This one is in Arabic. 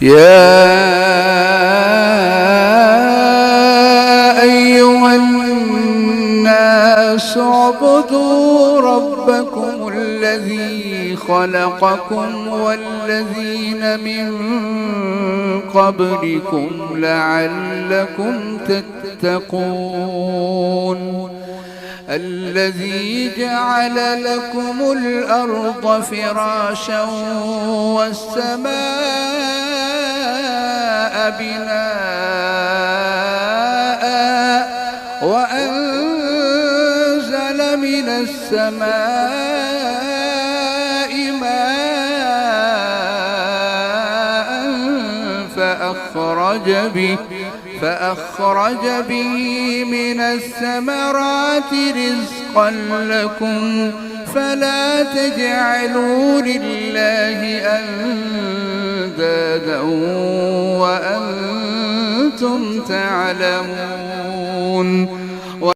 يا أيها الناس اعبدوا ربكم الذي خلقكم والذين من قبلكم لعلكم تتقون الذي جعل لكم الأرض فراشا والسماء بناء وأنزل من السماء ماء فأخرج به من الثمرات رزقا لكم فلا تجعلوا لله أندادا وأنتم تعلمون